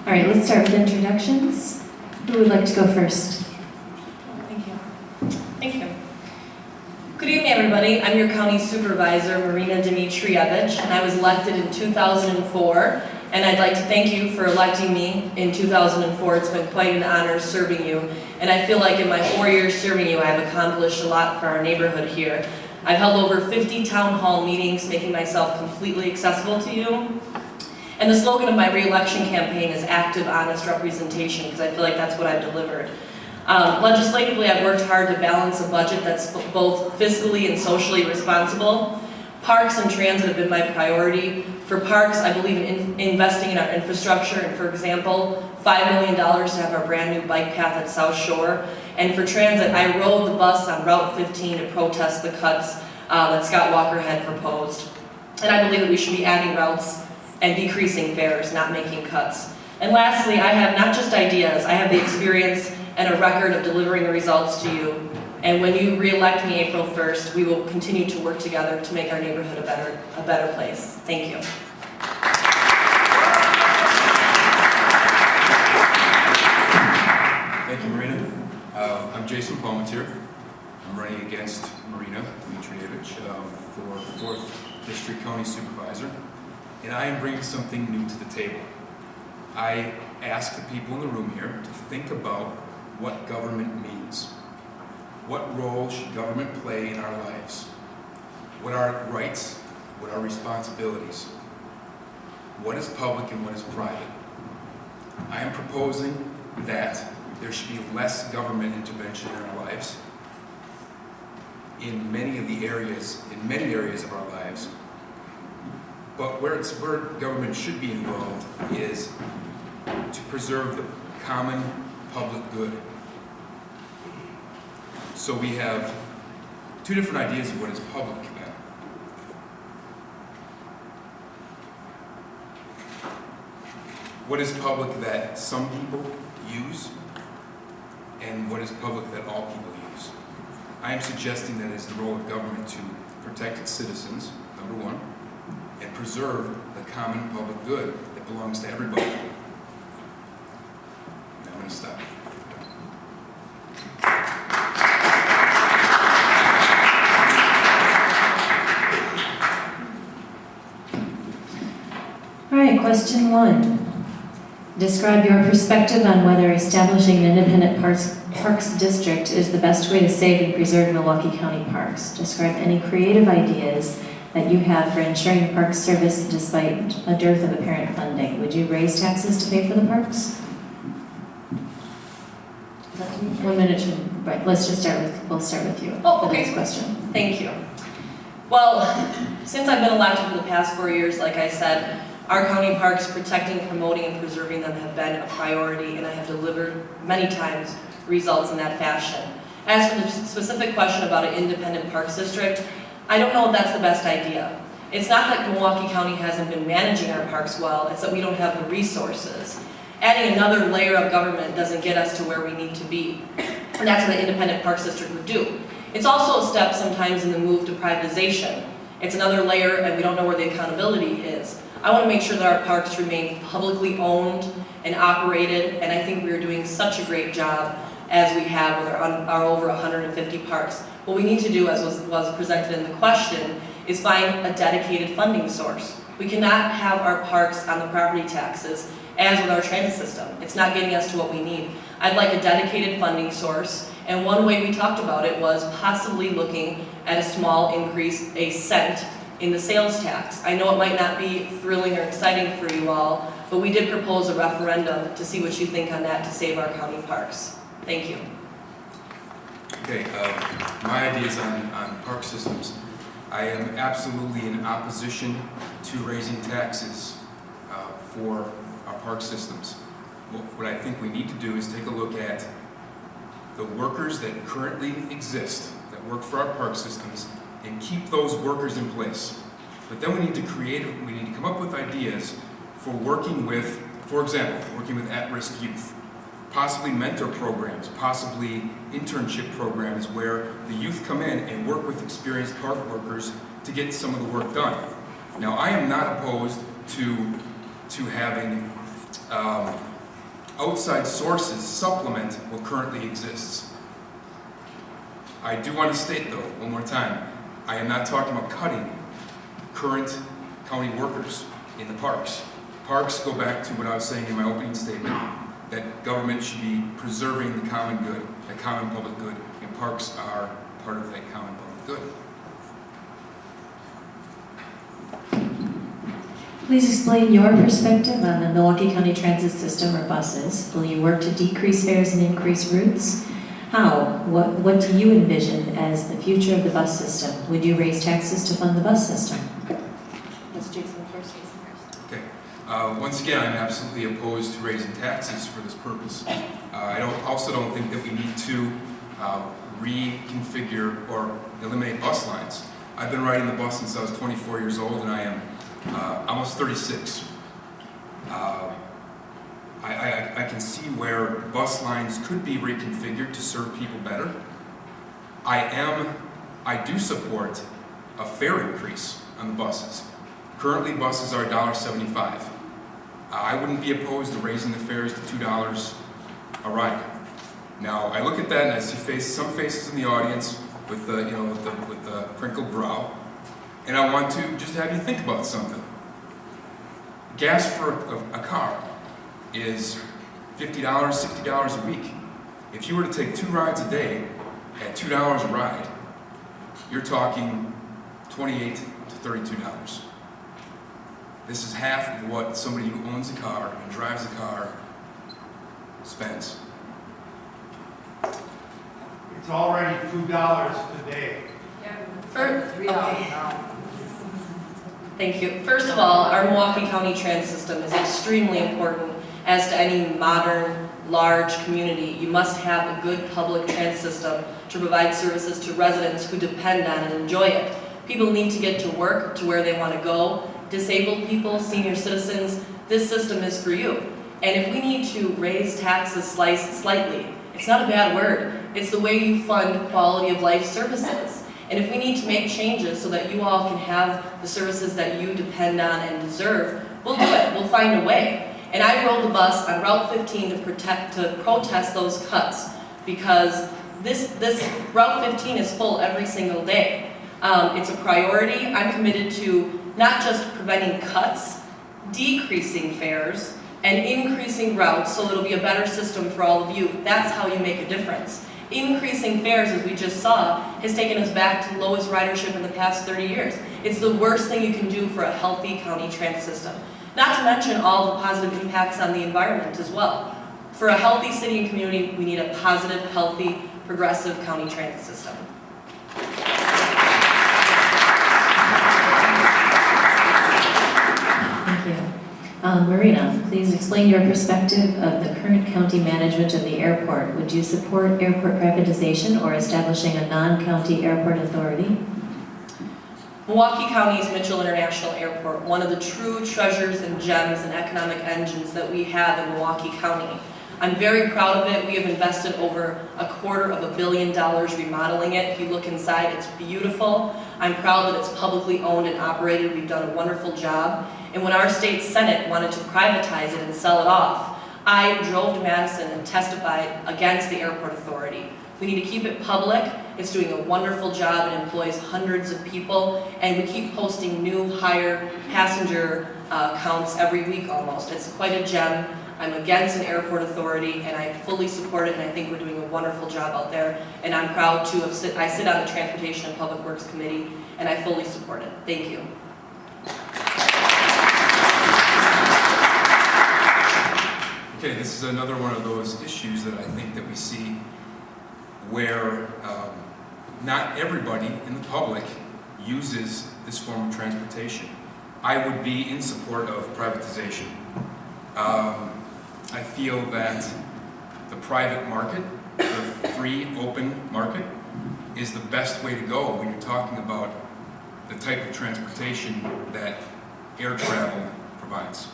All right, let's start with introductions. Who would like to go first? Thank you. Thank you. Good evening, everybody. I'm your county supervisor, Marina Dimitrievich, and I was elected in 2004. And I'd like to thank you for electing me in 2004. It's been quite an honor serving you. And I feel like in my 4 years serving you, I've accomplished a lot for our neighborhood here. I've held over 50 town hall meetings, making myself completely accessible to you. And the slogan of my re-election campaign is active, honest representation, because I feel like that's what I've delivered. Legislatively, I've worked hard to balance a budget that's both fiscally and socially responsible. Parks and transit have been my priority. For parks, I believe in investing in our infrastructure, and for example, $5 million to have our brand new bike path at South Shore. And for transit, I rode the bus on Route 15 to protest the cuts that Scott Walker had proposed. And I believe that we should be adding routes and decreasing fares, not making cuts. And lastly, I have not just ideas, I have the experience and a record of delivering the results to you. And when you re-elect me April 1st, we will continue to work together to make our neighborhood a better place. Thank you. Thank you, Marina. I'm Jason Palmatier. I'm running against Marina Dimitrievich for 4th District County Supervisor. And I am bringing something new to the table. I ask the people in the room here to think about what government means. What role should government play in our lives? What are rights? What are responsibilities? What is public and what is private? I am proposing that there should be less government intervention in our lives in many areas of our lives. But where government should be involved is to preserve the common public good. So we have two different ideas of what is public then. What is public that some people use, and what is public that all people use? I am suggesting that it is the role of government to protect its citizens, number one, and preserve the common public good that belongs to everybody. Now I'm going to stop. All right, question 1. Describe your perspective on whether establishing an independent parks district is the best way to save and preserve Milwaukee County parks. Describe any creative ideas that you have for ensuring the park service despite a dearth of apparent funding. Would you raise taxes to pay for the parks? 1 minute, right, we'll start with you. Oh, for the okay. next question. Thank you. Well, since I've been elected for the past 4 years, like I said, our county parks, protecting, promoting, and preserving them have been a priority, and I have delivered many times results in that fashion. As for the specific question about an independent parks district, I don't know if that's the best idea. It's not that Milwaukee County hasn't been managing our parks well, it's that we don't have the resources. Adding another layer of government doesn't get us to where we need to be, and that's what an independent parks district would do. It's also a step sometimes in the move to privatization. It's another layer, and we don't know where the accountability is. I want to make sure that our parks remain publicly owned and operated, and I think we are doing such a great job as we have with our over 150 parks. What we need to do, as was presented in the question, is find a dedicated funding source. We cannot have our parks on the property taxes as with our transit system. It's not getting us to what we need. I'd like a dedicated funding source, and one way we talked about it was possibly looking at a small increase, a cent, in the sales tax. I know it might not be thrilling or exciting for you all, but we did propose a referendum to see what you think on that to save our county parks. Thank you. Okay, my ideas on park systems. I am absolutely in opposition to raising taxes for our park systems. What I think we need to do is take a look at the workers that currently exist, that work for our park systems, and keep those workers in place. But then we need to come up with ideas for working with, for example, working with at-risk youth, possibly mentor programs, possibly internship programs where the youth come in and work with experienced park workers to get some of the work done. Now, I am not opposed to having outside sources supplement what currently exists. I do want to state, though, one more time, I am not talking about cutting current county workers in the parks. Parks go back to what I was saying in my opening statement, that government should be preserving the common good, the common public good, and parks are part of that common public good. Please explain your perspective on the Milwaukee County Transit System or buses. Will you work to decrease fares and increase routes? How? What do you envision as the future of the bus system? Would you raise taxes to fund the bus system? Let's Jason first. Okay. Once again, I'm absolutely opposed to raising taxes for this purpose. I also don't think that we need to reconfigure or eliminate bus lines. I've been riding the bus since I was 24 years old, and I am almost 36. I can see where bus lines could be reconfigured to serve people better. I do support a fare increase on the buses. Currently, buses are $1.75. I wouldn't be opposed to raising the fares to $2 a ride. Now, I look at that and I see some faces in the audience with the crinkled brow, and I want to just have you think about something. Gas for a car is $50, $60 a week. If you were to take 2 rides a day at $2 a ride, you're talking $28 to $32. This is half of what somebody who owns a car and drives a car spends. It's already $2 today. Thank you. First of all, our Milwaukee County transit system is extremely important. As to any modern, large community, you must have a good public transit system to provide services to residents who depend on and enjoy it. People need to get to work, to where they want to go. Disabled people, senior citizens, this system is for you. And if we need to raise taxes slightly, it's not a bad word. It's the way you fund quality of life services. And if we need to make changes so that you all can have the services that you depend on and deserve, we'll do it. We'll find a way. And I rode the bus on Route 15 to protest those cuts, because this Route 15 is full every single day. It's a priority. I'm committed to not just preventing cuts, decreasing fares, and increasing routes so it'll be a better system for all of you. That's how you make a difference. Increasing fares, as we just saw, has taken us back to lowest ridership in the past 30 years. It's the worst thing you can do for a healthy county transit system. Not to mention all the positive impacts on the environment as well. For a healthy city and community, we need a positive, healthy, progressive county transit system. Thank you. Marina, please explain your perspective of the current county management of the airport. Would you support airport privatization or establishing a non-county airport authority? Milwaukee County's Mitchell International Airport, one of the true treasures and gems and economic engines that we have in Milwaukee County. I'm very proud of it. We have invested over $250 million remodeling it. If you look inside, it's beautiful. I'm proud that it's publicly owned and operated. We've done a wonderful job. And when our state Senate wanted to privatize it and sell it off, I drove to Madison and testified against the airport authority. We need to keep it public. It's doing a wonderful job. It employs hundreds of people, and we keep posting new higher passenger counts every week almost. It's quite a gem. I'm against an airport authority, and I fully support it, and I think we're doing a wonderful job out there. And I'm proud to have I sit on the Transportation and Public Works Committee, and I fully support it. Thank you. Okay, this is another one of those issues that I think that we see where not everybody in the public uses this form of transportation. I would be in support of privatization. I feel that the private market, the free, open market, is the best way to go when you're talking about the type of transportation that air travel provides.